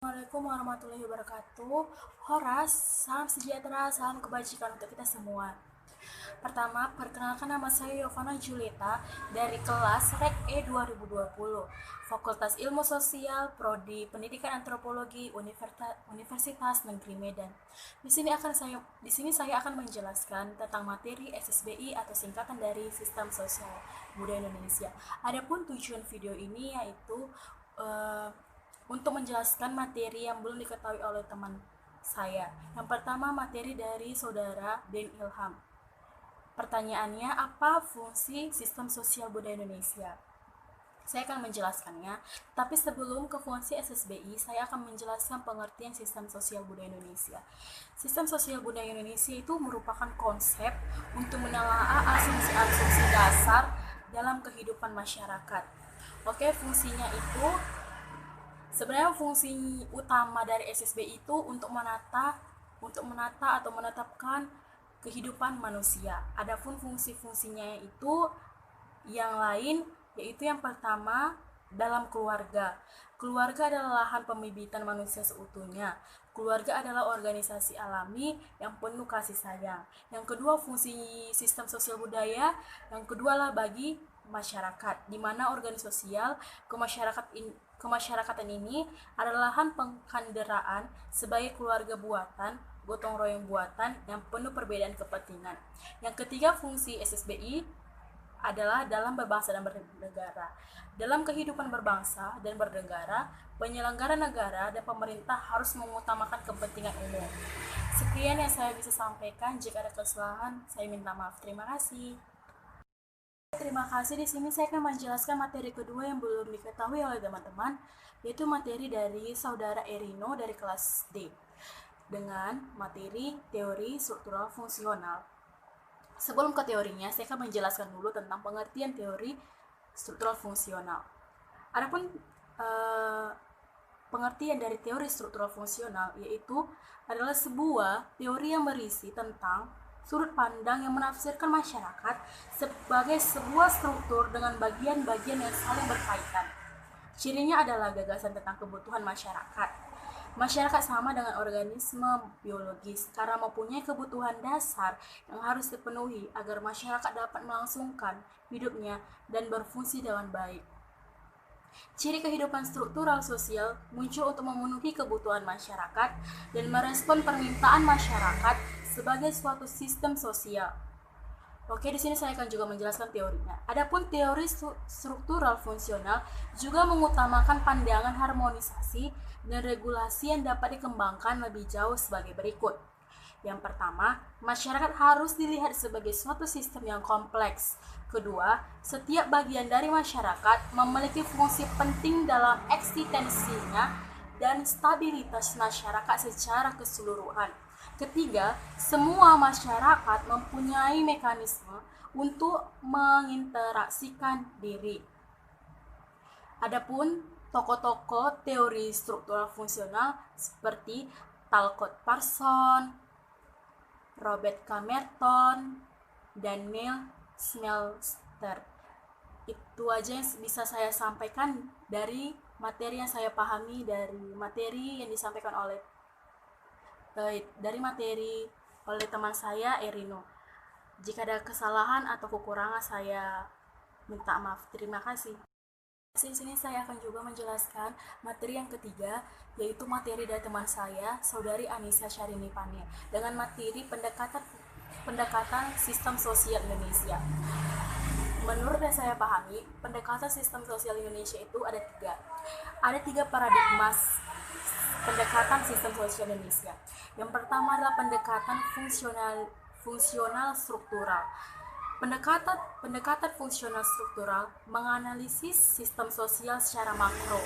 Assalamualaikum warahmatullahi wabarakatuh. Horas, salam sejahtera, salam kebajikan untuk kita semua. Pertama, perkenalkan nama saya Yovana Julieta dari kelas Rek E 2020, Fakultas Ilmu Sosial, Prodi Pendidikan Antropologi, Universitas Negeri Medan. Di sini saya akan menjelaskan tentang materi SSBI atau singkatan dari Sistem Sosial Budaya Indonesia. Adapun tujuan video ini yaitu eh, untuk menjelaskan materi yang belum diketahui oleh teman saya. Yang pertama, materi dari saudara Den Ilham. Pertanyaannya, apa fungsi sistem sosial budaya Indonesia? Saya akan menjelaskannya, tapi sebelum ke fungsi SSBI, saya akan menjelaskan pengertian sistem sosial budaya Indonesia. Sistem sosial budaya Indonesia itu merupakan konsep untuk menelaah asumsi-asumsi dasar dalam kehidupan masyarakat. Oke, fungsinya itu sebenarnya fungsi utama dari SSBI itu untuk menata atau menetapkan kehidupan manusia. Adapun fungsi-fungsinya itu yang lain, yaitu yang pertama dalam keluarga. Keluarga adalah lahan pembibitan manusia seutuhnya. Keluarga adalah organisasi alami yang penuh kasih sayang. Yang kedua, fungsi sistem sosial budaya yang kedua lah bagi masyarakat, di mana organisasi sosial kemasyarakatan ini adalah lahan pengkanderaan sebagai keluarga buatan, gotong royong buatan yang penuh perbedaan kepentingan. Yang ketiga, fungsi SSBI adalah dalam berbangsa dan bernegara. Dalam kehidupan berbangsa dan bernegara, penyelenggara negara dan pemerintah harus mengutamakan kepentingan umum. Sekian yang saya bisa sampaikan. Jika ada kesalahan, saya minta maaf. Terima kasih. Terima kasih. Di sini saya akan menjelaskan materi kedua yang belum diketahui oleh teman-teman, yaitu materi dari saudara Erino dari kelas D dengan materi teori struktural fungsional. Sebelum ke teorinya, saya akan menjelaskan dulu tentang pengertian teori struktural fungsional. Adapun pengertian dari teori struktural fungsional yaitu adalah sebuah teori yang berisi tentang sudut pandang yang menafsirkan masyarakat sebagai sebuah struktur dengan bagian-bagian yang saling berkaitan. Cirinya adalah gagasan tentang kebutuhan masyarakat. Masyarakat sama dengan organisme biologis karena mempunyai kebutuhan dasar yang harus dipenuhi agar masyarakat dapat melangsungkan hidupnya dan berfungsi dengan baik. Ciri kehidupan struktural sosial muncul untuk memenuhi kebutuhan masyarakat dan merespon permintaan masyarakat sebagai suatu sistem sosial. Oke, di sini saya akan juga menjelaskan teorinya. Adapun teori struktural fungsional juga mengutamakan pandangan harmonisasi dan regulasi yang dapat dikembangkan lebih jauh sebagai berikut. Yang pertama, masyarakat harus dilihat sebagai suatu sistem yang kompleks. Kedua, setiap bagian dari masyarakat memiliki fungsi penting dalam eksistensinya dan stabilitas masyarakat secara keseluruhan. Ketiga, semua masyarakat mempunyai mekanisme untuk menginteraksikan diri. Adapun tokoh-tokoh teori struktural fungsional seperti Talcott Parsons, Robert Camerton, dan Neil Smeltzer. Itu aja yang bisa saya sampaikan dari materi yang saya pahami dari materi yang disampaikan oleh teman saya Erino. Jika ada kesalahan atau kekurangan saya minta maaf. Terima kasih. Di sini saya akan juga menjelaskan materi yang ketiga, yaitu materi dari teman saya, Saudari Anissa Syarini Pane, dengan materi pendekatan sistem sosial Indonesia. Menurut yang saya pahami, pendekatan sistem sosial Indonesia itu ada tiga. Ada tiga paradigma pendekatan sistem sosial Indonesia. Yang pertama adalah pendekatan fungsional struktural. Pendekatan fungsional struktural menganalisis sistem sosial secara makro.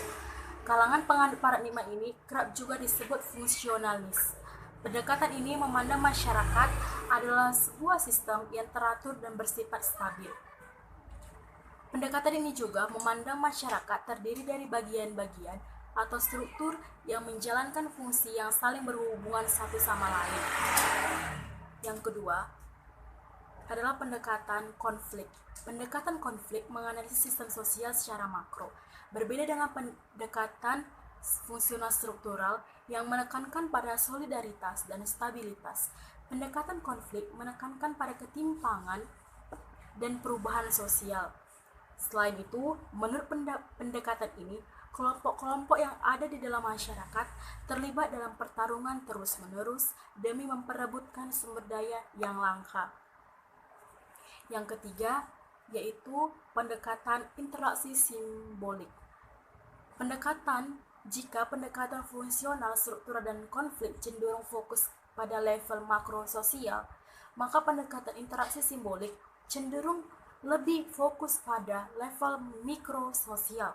Kalangan penganut paradigma ini kerap juga disebut fungsionalis. Pendekatan ini memandang masyarakat adalah sebuah sistem yang teratur dan bersifat stabil. Pendekatan ini juga memandang masyarakat terdiri dari bagian-bagian atau struktur yang menjalankan fungsi yang saling berhubungan satu sama lain. Yang kedua adalah pendekatan konflik. Pendekatan konflik menganalisis sistem sosial secara makro. Berbeda dengan pendekatan fungsional struktural yang menekankan pada solidaritas dan stabilitas. Pendekatan konflik menekankan pada ketimpangan dan perubahan sosial. Selain itu, menurut pendekatan ini, kelompok-kelompok yang ada di dalam masyarakat terlibat dalam pertarungan terus-menerus demi memperebutkan sumber daya yang langka. Yang ketiga, yaitu pendekatan interaksi simbolik. Jika pendekatan fungsional, struktural, dan konflik cenderung fokus pada level makro sosial, maka pendekatan interaksi simbolik cenderung lebih fokus pada level mikro sosial.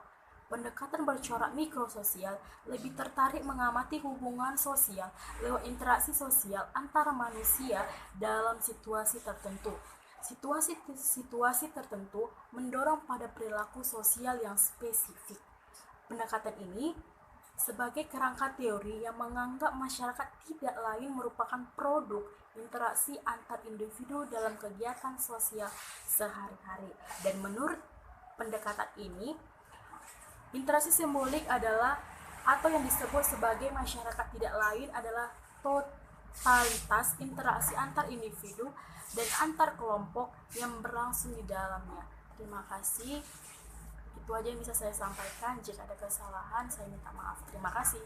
Pendekatan bercorak mikro sosial lebih tertarik mengamati hubungan sosial lewat interaksi sosial antara manusia dalam situasi tertentu. Situasi tertentu mendorong pada perilaku sosial yang spesifik. Pendekatan ini sebagai kerangka teori yang menganggap masyarakat tidak lain merupakan produk interaksi antar individu dalam kegiatan sosial sehari-hari. Dan menurut pendekatan ini, interaksi simbolik adalah atau yang disebut sebagai masyarakat tidak lain adalah totalitas interaksi antar individu dan antar kelompok yang berlangsung di dalamnya. Terima kasih. Itu aja yang bisa saya sampaikan. Jika ada kesalahan, saya minta maaf. Terima kasih.